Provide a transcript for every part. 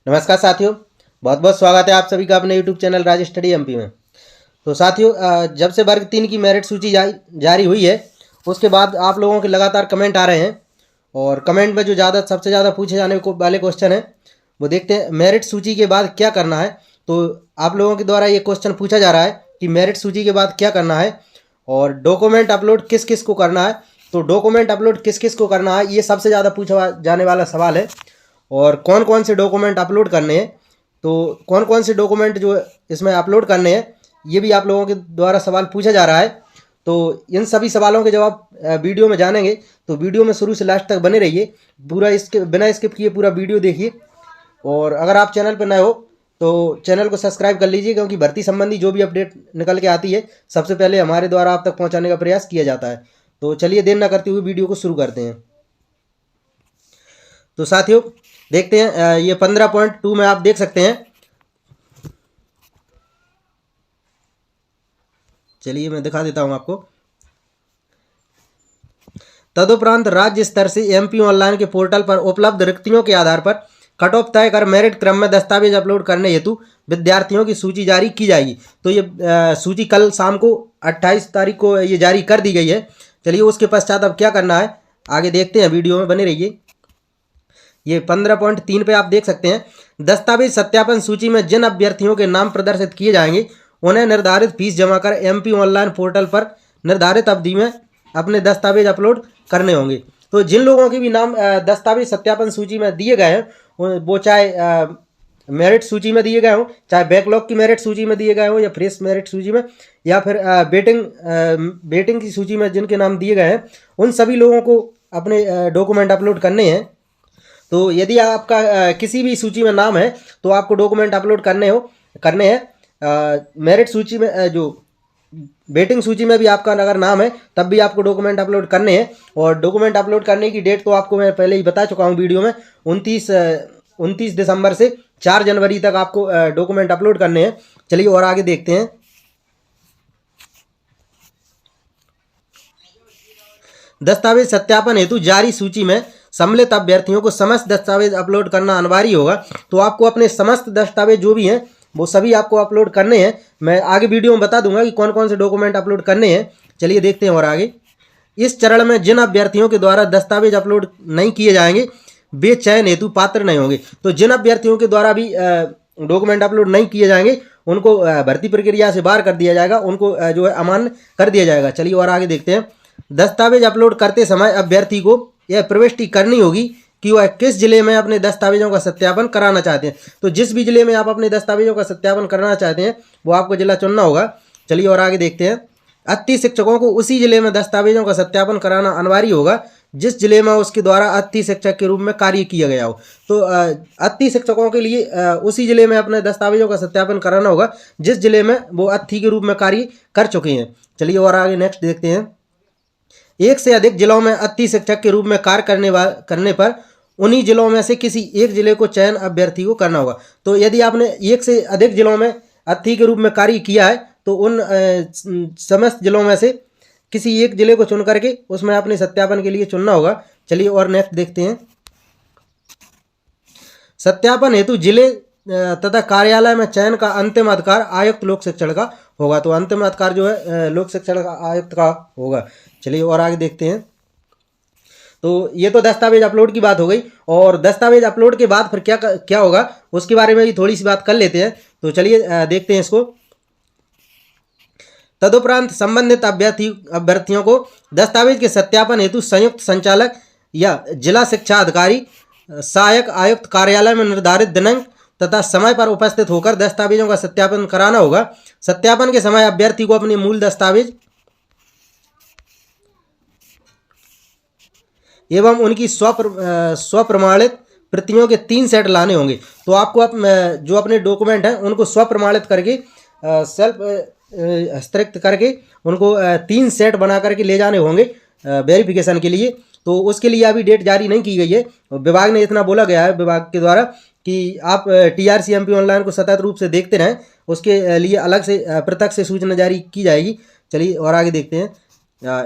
नमस्कार साथियों, बहुत बहुत स्वागत है आप सभी का अपने यूट्यूब चैनल राज स्टडी एमपी में। तो साथियों, जब से वर्ग 3 की मेरिट सूची जारी हुई है उसके बाद आप लोगों के लगातार कमेंट आ रहे हैं और कमेंट में जो सबसे ज़्यादा पूछे जाने वाले क्वेश्चन हैं वो देखते हैं। मेरिट सूची के बाद क्या करना है? तो आप लोगों के द्वारा ये क्वेश्चन पूछा जा रहा है कि मेरिट सूची के बाद क्या करना है और डॉक्यूमेंट अपलोड किस किस को करना है। तो डॉक्यूमेंट अपलोड किस किस को करना है ये सबसे ज़्यादा पूछा जाने वाला सवाल है। और कौन कौन से डॉक्यूमेंट अपलोड करने हैं, तो कौन कौन से डॉक्यूमेंट जो इसमें अपलोड करने हैं ये भी आप लोगों के द्वारा सवाल पूछा जा रहा है। तो इन सभी सवालों के जवाब वीडियो में जानेंगे, तो वीडियो में शुरू से लास्ट तक बने रहिए, पूरा इसके बिना स्किप किए पूरा वीडियो देखिए। और अगर आप चैनल पर नए हो तो चैनल को सब्सक्राइब कर लीजिए, क्योंकि भर्ती संबंधी जो भी अपडेट निकल के आती है सबसे पहले हमारे द्वारा आप तक पहुंचाने का प्रयास किया जाता है। तो चलिए देर न करते हुए वीडियो को शुरू करते हैं। तो साथियों देखते हैं, ये 15.2 में आप देख सकते हैं। चलिए मैं दिखा देता हूं आपको। तदुपरांत राज्य स्तर से एमपी ऑनलाइन के पोर्टल पर उपलब्ध रिक्तियों के आधार पर कट ऑफ तय कर मेरिट क्रम में दस्तावेज अपलोड करने हेतु विद्यार्थियों की सूची जारी की जाएगी। तो ये सूची कल शाम को 28 तारीख को ये जारी कर दी गई है। चलिए उसके पश्चात अब क्या करना है आगे देखते हैं, वीडियो में बने रहिए। ये 15.3 पे आप देख सकते हैं, दस्तावेज सत्यापन सूची में जिन अभ्यर्थियों के नाम प्रदर्शित किए जाएंगे उन्हें निर्धारित फीस जमा कर एमपी ऑनलाइन पोर्टल पर निर्धारित अवधि में अपने दस्तावेज अपलोड करने होंगे। तो जिन लोगों के भी नाम दस्तावेज सत्यापन सूची में दिए गए हैं, वो चाहे मेरिट सूची में दिए गए हों, चाहे बैकलॉग की मेरिट सूची में दिए गए हों या फ्रेश मेरिट सूची में, या फिर वेटिंग की सूची में जिनके नाम दिए गए हैं, उन सभी लोगों को अपने डॉक्यूमेंट अपलोड करने हैं। तो यदि आपका किसी भी सूची में नाम है तो आपको डॉक्यूमेंट अपलोड करने हैं। मेरिट सूची में जो वेटिंग सूची में भी आपका अगर नाम है तब भी आपको डॉक्यूमेंट अपलोड करने हैं। और डॉक्यूमेंट अपलोड करने की डेट तो आपको मैं पहले ही बता चुका हूं वीडियो में, 29 दिसंबर से 4 जनवरी तक आपको डॉक्यूमेंट अपलोड करने हैं। चलिए और आगे देखते हैं। दस्तावेज सत्यापन हेतु जारी सूची में सम्मिलित अभ्यर्थियों को समस्त दस्तावेज अपलोड करना अनिवार्य होगा। तो आपको अपने समस्त दस्तावेज जो भी हैं वो सभी आपको अपलोड करने हैं। मैं आगे वीडियो में बता दूंगा कि कौन कौन से डॉक्यूमेंट अपलोड करने हैं। चलिए देखते हैं और आगे। इस चरण में जिन अभ्यर्थियों के द्वारा दस्तावेज अपलोड नहीं किए जाएंगे वे चयन हेतु पात्र नहीं होंगे। तो जिन अभ्यर्थियों के द्वारा भी डॉक्यूमेंट अपलोड नहीं किए जाएंगे उनको भर्ती प्रक्रिया से बाहर कर दिया जाएगा, उनको जो है अमान्य कर दिया जाएगा। चलिए और आगे देखते हैं। दस्तावेज अपलोड करते समय अभ्यर्थी को यह प्रविष्टि करनी होगी कि वह किस जिले में अपने दस्तावेजों का सत्यापन कराना चाहते हैं। तो जिस भी जिले में आप अपने दस्तावेजों का सत्यापन कराना चाहते हैं वो आपको जिला चुनना होगा। चलिए और आगे देखते हैं। अतिथि शिक्षकों को उसी जिले में दस्तावेजों का सत्यापन कराना अनिवार्य होगा जिस जिले में उसके द्वारा अतिथि शिक्षक के रूप में कार्य किया गया हो। तो अतिथि शिक्षकों के लिए उसी जिले में अपने दस्तावेजों का सत्यापन कराना होगा जिस जिले में वो अतिथि के रूप में कार्य कर चुके हैं। चलिए और आगे नेक्स्ट देखते हैं। एक से अधिक जिलों में अतिथि शिक्षक के रूप में कार्य करने पर उन्हीं जिलों में से किसी एक जिले को चयन अभ्यर्थी को करना होगा। तो यदि आपने एक से अधिक जिलों में अतिथि के रूप में कार्य किया है तो उन समस्त जिलों में से किसी एक जिले को चुन करके उसमें अपने सत्यापन के लिए चुनना होगा। चलिए और नेक्स्ट देखते हैं। सत्यापन हेतु जिले तथा कार्यालय में चयन का अंतिम अधिकार आयुक्त लोक शिक्षण का होगा। तो अंतिम अधिकार जो है लोक शिक्षण का आयुक्त का होगा। चलिए और आगे देखते हैं। तो ये तो दस्तावेज अपलोड की बात हो गई, और दस्तावेज अपलोड के बाद फिर क्या होगा उसके बारे में भी थोड़ी सी बात कर लेते हैं। तो चलिए देखते हैं इसको। तदुपरांत संबंधित अभ्यर्थियों को दस्तावेज के सत्यापन हेतु संयुक्त संचालक या जिला शिक्षा अधिकारी सहायक आयुक्त कार्यालय में निर्धारित दिनांक तथा समय पर उपस्थित होकर दस्तावेजों का सत्यापन कराना होगा। सत्यापन के समय अभ्यर्थी को अपने मूल दस्तावेज एवं उनकी स्वप्रमाणित प्रतियों के 3 सेट लाने होंगे। तो आपको जो अपने डॉक्यूमेंट हैं उनको स्वप्रमाणित करके सेल्फ हस्ताक्षर करके उनको 3 सेट बना करके ले जाने होंगे वेरिफिकेशन के लिए। तो उसके लिए अभी डेट जारी नहीं की गई है। विभाग ने इतना बोला गया है विभाग के द्वारा कि आप टीआरसी एमपी ऑनलाइन को सतत रूप से देखते रहें, उसके लिए अलग से पृथक से सूचना जारी की जाएगी। चलिए और आगे देखते हैं।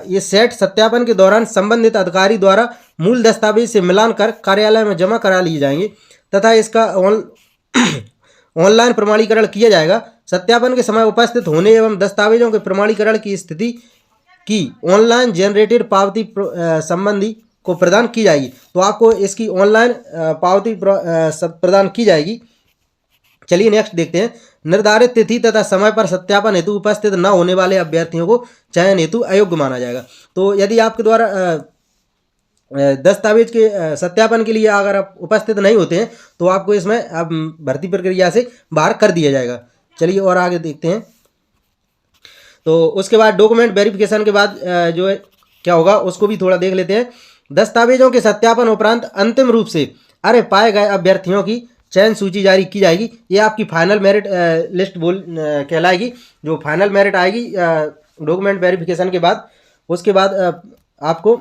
ये सेट सत्यापन के दौरान संबंधित अधिकारी द्वारा मूल दस्तावेज से मिलान कर कार्यालय में जमा करा लिए जाएंगे। तथा इसका ऑनलाइन प्रमाणीकरण किया जाएगा। सत्यापन के समय उपस्थित होने एवं दस्तावेजों के प्रमाणीकरण की स्थिति की ऑनलाइन जनरेटेड पावती संबंधी को प्रदान की जाएगी। तो आपको इसकी ऑनलाइन पावती प्रदान की जाएगी। चलिए नेक्स्ट देखते हैं। निर्धारित तिथि तथा समय पर सत्यापन हेतु उपस्थित न होने वाले अभ्यर्थियों को चयन हेतु अयोग्य माना जाएगा। तो यदि आपके द्वारा दस्तावेज के सत्यापन के लिए अगर आप उपस्थित नहीं होते हैं तो आपको इसमें अब भर्ती प्रक्रिया से बाहर कर दिया जाएगा। चलिए और आगे देखते हैं। तो उसके बाद डॉक्यूमेंट वेरिफिकेशन के बाद जो है क्या होगा उसको भी थोड़ा देख लेते हैं। दस्तावेजों के सत्यापन उपरांत अंतिम रूप से अरे पाए गए अभ्यर्थियों की चयन सूची जारी की जाएगी। ये आपकी फाइनल मेरिट लिस्ट कहलाएगी। जो फाइनल मेरिट आएगी डॉक्यूमेंट वेरिफिकेशन के बाद, उसके बाद आपको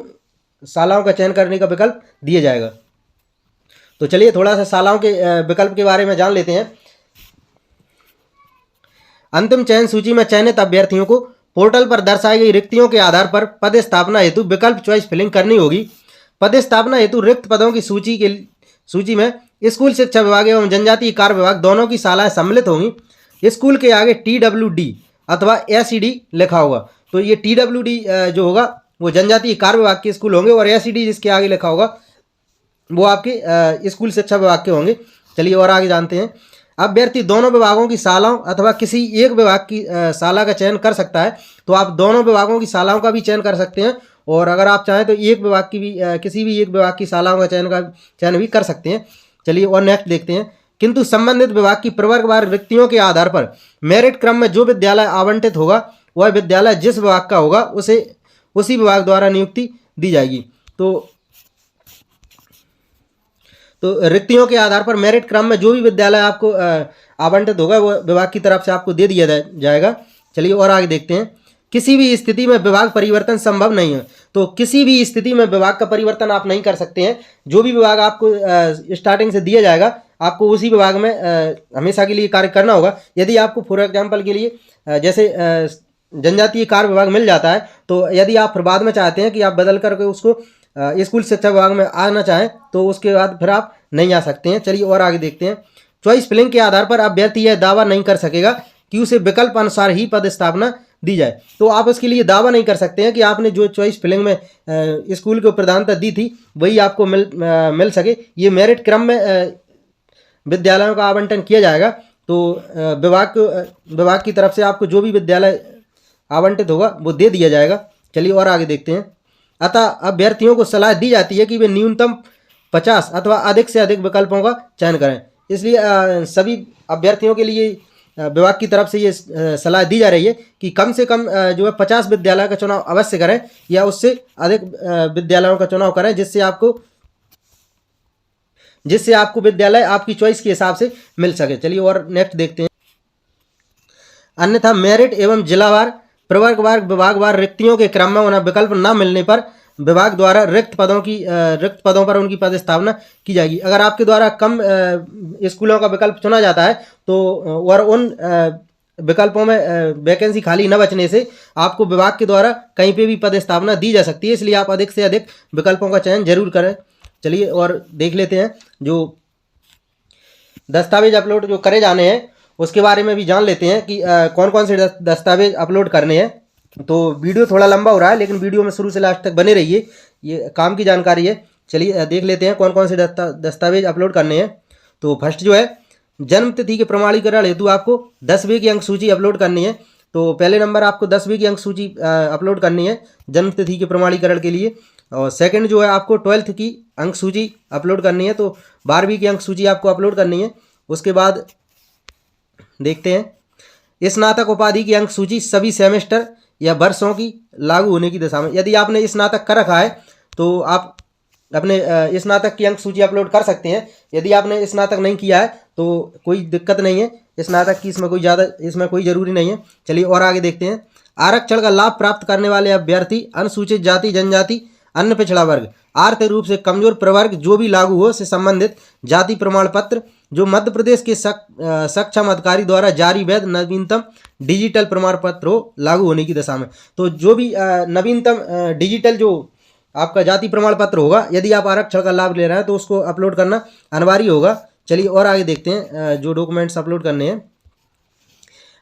शालाओं का चयन करने का विकल्प दिया जाएगा। तो चलिए थोड़ा सा शालाओं के विकल्प के बारे में जान लेते हैं। अंतिम चयन सूची में चयनित अभ्यर्थियों को पोर्टल पर दर्शाई गई रिक्तियों के आधार पर पद स्थापना हेतु विकल्प चॉइस फिलिंग करनी होगी। पद स्थापना हेतु रिक्त पदों की सूची में स्कूल शिक्षा विभाग एवं जनजातीय कार्य विभाग दोनों की शालाएं सम्मिलित होंगी। स्कूल के आगे TWD अथवा SED लिखा होगा। तो ये TWD जो होगा वो जनजातीय कार्य विभाग के स्कूल होंगे और SED जिसके आगे लिखा होगा वो आपके स्कूल शिक्षा विभाग के होंगे। चलिए और आगे जानते हैं। अभ्यर्थी दोनों विभागों की शालाओं अथवा किसी एक विभाग की शाला का चयन कर सकता है। तो आप दोनों विभागों की शालाओं का भी चयन कर सकते हैं और अगर आप चाहें तो एक विभाग की भी किसी भी एक विभाग की शालाओं का चयन भी कर सकते हैं। चलिए और नेक्स्ट देखते हैं। किंतु संबंधित विभाग की प्रवर्गवार रिक्तियों के आधार पर मेरिट क्रम में जो विद्यालय आवंटित होगा वह विद्यालय जिस विभाग का होगा उसे उसी विभाग द्वारा नियुक्ति दी जाएगी। तो रिक्तियों के आधार पर मेरिट क्रम में जो भी विद्यालय आपको आवंटित होगा वो विभाग की तरफ से आपको दे दिया जाएगा। चलिए और आगे देखते हैं। किसी भी स्थिति में विभाग परिवर्तन संभव नहीं है। तो किसी भी स्थिति में विभाग का परिवर्तन आप नहीं कर सकते हैं। जो भी विभाग आपको स्टार्टिंग से दिया जाएगा आपको उसी विभाग में हमेशा के लिए कार्य करना होगा। यदि आपको फॉर एग्जाम्पल के लिए जैसे जनजातीय कार्य विभाग मिल जाता है तो यदि आप फिर बाद में चाहते हैं कि आप बदल करके उसको स्कूल शिक्षा विभाग में आना चाहें तो उसके बाद फिर आप नहीं आ सकते हैं। चलिए और आगे देखते हैं। चॉइस फिलिंग के आधार पर अभ्यर्थी यह दावा नहीं कर सकेगा कि उसे विकल्प अनुसार ही पद स्थापना दी जाए। तो आप उसके लिए दावा नहीं कर सकते हैं कि आपने जो चॉइस फिलिंग में स्कूल को प्रधानता दी थी वही आपको मिल सके। ये मेरिट क्रम में विद्यालयों का आवंटन किया जाएगा। तो विभाग की तरफ से आपको जो भी विद्यालय आवंटित होगा वो दे दिया जाएगा। चलिए और आगे देखते हैं। अतः अभ्यर्थियों को सलाह दी जाती है कि वे न्यूनतम 50 अथवा अधिक से अधिक विकल्पों का चयन करें। इसलिए सभी अभ्यर्थियों के लिए विभाग की तरफ से ये सलाह दी जा रही है कि कम से कम जो है 50 विद्यालय का चुनाव अवश्य करें या उससे अधिक विद्यालयों का चुनाव करें जिससे आपको विद्यालय आपकी चॉइस के हिसाब से मिल सके। चलिए और नेक्स्ट देखते हैं। अन्यथा मेरिट एवं जिलावार प्रवर्गवार विभागवार रिक्तियों के क्रम में उन्हें विकल्प न मिलने पर विभाग द्वारा रिक्त पदों पर उनकी पद स्थापना की जाएगी। अगर आपके द्वारा कम स्कूलों का विकल्प चुना जाता है तो और उन विकल्पों में वैकेंसी खाली न बचने से आपको विभाग के द्वारा कहीं पे भी पद स्थापना दी जा सकती है। इसलिए आप अधिक से अधिक विकल्पों का चयन जरूर करें। चलिए और देख लेते हैं। जो दस्तावेज अपलोड जो करे जाने हैं उसके बारे में भी जान लेते हैं कि कौन कौन से दस्तावेज अपलोड करने हैं। तो वीडियो थोड़ा लंबा हो रहा है लेकिन वीडियो में शुरू से लास्ट तक बने रहिए, ये काम की जानकारी है। चलिए देख लेते हैं कौन कौन से दस्तावेज अपलोड करने हैं। तो फर्स्ट जो है जन्म तिथि के प्रमाणीकरण हेतु आपको 10वीं की अंक सूची अपलोड करनी है। तो पहले नंबर आपको 10वीं की अंक सूची अपलोड करनी है जन्म तिथि के प्रमाणीकरण के लिए। और सेकंड जो है आपको 12th की अंक सूची अपलोड करनी है। तो 12वीं की अंक सूची आपको अपलोड करनी है। उसके बाद देखते हैं स्नातक उपाधि की अंक सूची सभी सेमेस्टर या वर्षों की लागू होने की दशा में। यदि आपने स्नातक कर रखा है तो आप अपने स्नातक की अंक सूची अपलोड कर सकते हैं। यदि आपने स्नातक नहीं किया है तो कोई दिक्कत नहीं है, स्नातक की इसमें कोई ज़रूरी नहीं है। चलिए और आगे देखते हैं। आरक्षण का लाभ प्राप्त करने वाले अभ्यर्थी अनुसूचित जाति जनजाति अन्य पिछड़ा वर्ग आर्थिक रूप से कमजोर प्रवर्ग जो भी लागू हो से संबंधित जाति प्रमाण पत्र जो मध्य प्रदेश के सक्षम अधिकारी द्वारा जारी वैध नवीनतम डिजिटल प्रमाण पत्र हो लागू होने की दशा में। तो जो भी नवीनतम डिजिटल जो आपका जाति प्रमाण पत्र होगा यदि आप आरक्षण का लाभ ले रहे हैं तो उसको अपलोड करना अनिवार्य होगा। चलिए और आगे देखते हैं जो डॉक्यूमेंट्स अपलोड करने हैं।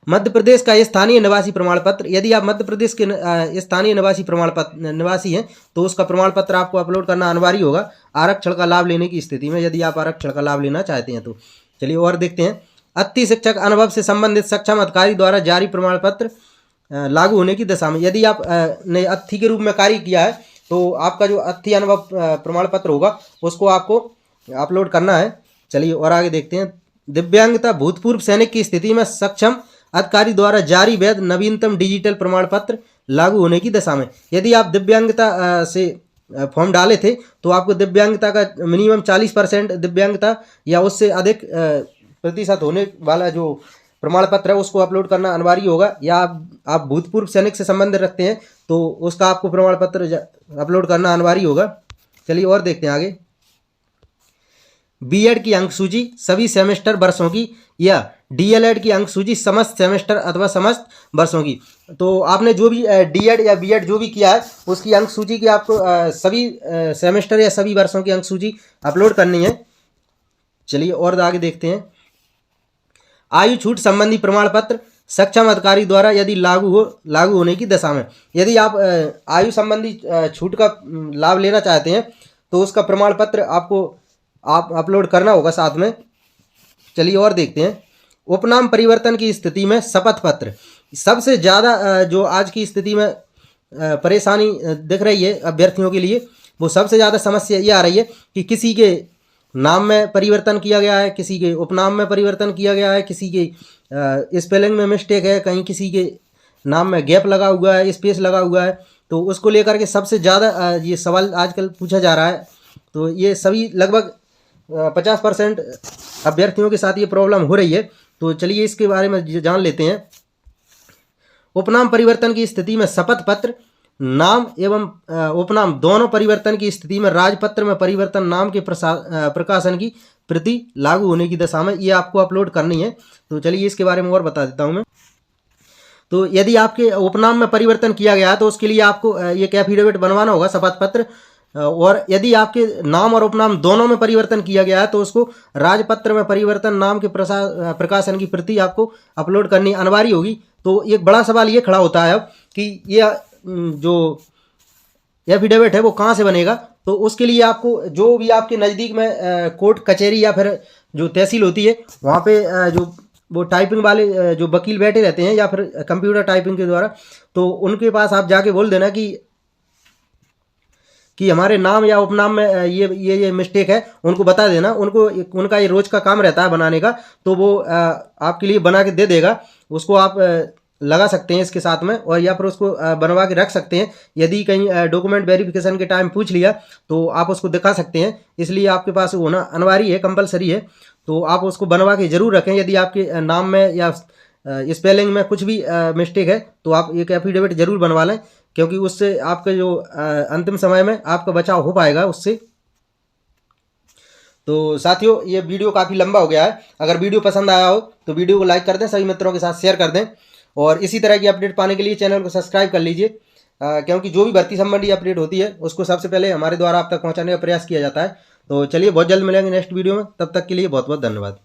मध्य प्रदेश का स्थानीय निवासी प्रमाण पत्र, यदि आप मध्य प्रदेश के स्थानीय निवासी प्रमाण पत्र निवासी हैं तो उसका प्रमाण पत्र आपको अपलोड करना अनिवार्य होगा आरक्षण का लाभ लेने की स्थिति में, यदि आप आरक्षण का लाभ लेना चाहते हैं तो। चलिए और देखते हैं। अति शिक्षक अनुभव से संबंधित सक्षम अधिकारी द्वारा जारी प्रमाण पत्र लागू होने की दशा में, यदि आप ने अतिथि के रूप में कार्य किया है तो आपका जो अतिथि अनुभव प्रमाण पत्र होगा उसको आपको अपलोड करना है। चलिए और आगे देखते हैं। दिव्यांगता भूतपूर्व सैनिक की स्थिति में सक्षम अधिकारी द्वारा जारी वैध नवीनतम डिजिटल प्रमाण पत्र लागू होने की दशा में, यदि आप दिव्यांगता से फॉर्म डाले थे तो आपको दिव्यांगता का मिनिमम 40% दिव्यांगता या उससे अधिक प्रतिशत होने वाला जो प्रमाण पत्र है उसको अपलोड करना अनिवार्य होगा, या आप भूतपूर्व सैनिक से संबंध रखते हैं तो उसका आपको प्रमाण पत्र अपलोड करना अनिवार्य होगा। चलिए और देखते हैं आगे। बीएड की अंक सूची सभी सेमेस्टर वर्षों की या डीएलएड की अंक सूची समस्त सेमेस्टर अथवा समस्त वर्षों की, तो आपने जो भी डीएड या बीएड जो भी किया है उसकी अंक सूची की आपको सभी सेमेस्टर या सभी वर्षों की अंक सूची अपलोड करनी है। चलिए और आगे देखते हैं। आयु छूट संबंधी प्रमाण पत्र सक्षम अधिकारी द्वारा यदि लागू होने की दशा में, यदि आप आयु संबंधी छूट का लाभ लेना चाहते हैं तो उसका प्रमाण पत्र आपको अपलोड करना होगा साथ में। चलिए और देखते हैं। उपनाम परिवर्तन की स्थिति में शपथ पत्र, सबसे ज़्यादा जो आज की स्थिति में परेशानी दिख रही है अभ्यर्थियों के लिए, वो सबसे ज़्यादा समस्या ये आ रही है कि किसी के नाम में परिवर्तन किया गया है, किसी के उपनाम में परिवर्तन किया गया है, किसी के स्पेलिंग में मिस्टेक है, कहीं किसी के नाम में गैप लगा हुआ है, स्पेस लगा हुआ है, तो उसको लेकर के सबसे ज़्यादा ये सवाल आजकल पूछा जा रहा है। तो ये सभी लगभग 50% अभ्यर्थियों के साथ ये प्रॉब्लम हो रही है। तो चलिए इसके बारे में जान लेते हैं। उपनाम परिवर्तन की स्थिति में शपथ पत्र, नाम एवं उपनाम दोनों परिवर्तन की स्थिति में राजपत्र में परिवर्तन नाम के प्रकाशन की प्रति लागू होने की दशा में ये आपको अपलोड करनी है। तो चलिए इसके बारे में और बता देता हूँ मैं। तो यदि आपके उपनाम में परिवर्तन किया गया है तो उसके लिए आपको एक एफिडेविट बनवाना होगा, शपथ पत्र, और यदि आपके नाम और उपनाम दोनों में परिवर्तन किया गया है तो उसको राजपत्र में परिवर्तन नाम के प्रकाशन की प्रति आपको अपलोड करनी अनिवार्य होगी। तो एक बड़ा सवाल ये खड़ा होता है अब कि ये जो एफिडेविट है वो कहाँ से बनेगा, तो उसके लिए आपको जो भी आपके नज़दीक में कोर्ट कचहरी या फिर जो तहसील होती है वहाँ पे जो वो टाइपिंग वाले जो वकील बैठे रहते हैं या फिर कंप्यूटर टाइपिंग के द्वारा, तो उनके पास आप जाके बोल देना कि हमारे नाम या उपनाम में ये मिस्टेक है, उनको बता देना। उनका ये रोज़ का काम रहता है बनाने का, तो वो आपके लिए बना के दे देगा। उसको आप लगा सकते हैं इसके साथ में, और या फिर उसको बनवा के रख सकते हैं। यदि कहीं डॉक्यूमेंट वेरिफिकेशन के टाइम पूछ लिया तो आप उसको दिखा सकते हैं, इसलिए आपके पास होना अनिवार्य है, कंपलसरी है। तो आप उसको बनवा के ज़रूर रखें। यदि आपके नाम में या स्पेलिंग में कुछ भी मिस्टेक है तो आप एक एफिडेविट ज़रूर बनवा लें, क्योंकि उससे आपके जो अंतिम समय में आपका बचाव हो पाएगा उससे। तो साथियों ये वीडियो काफ़ी लंबा हो गया है। अगर वीडियो पसंद आया हो तो वीडियो को लाइक कर दें, सभी मित्रों के साथ शेयर कर दें, और इसी तरह की अपडेट पाने के लिए चैनल को सब्सक्राइब कर लीजिए, क्योंकि जो भी भर्ती संबंधी अपडेट होती है उसको सबसे पहले हमारे द्वारा आप तक पहुँचाने का प्रयास किया जाता है। तो चलिए बहुत जल्द मिलेंगे नेक्स्ट वीडियो में, तब तक के लिए बहुत बहुत धन्यवाद।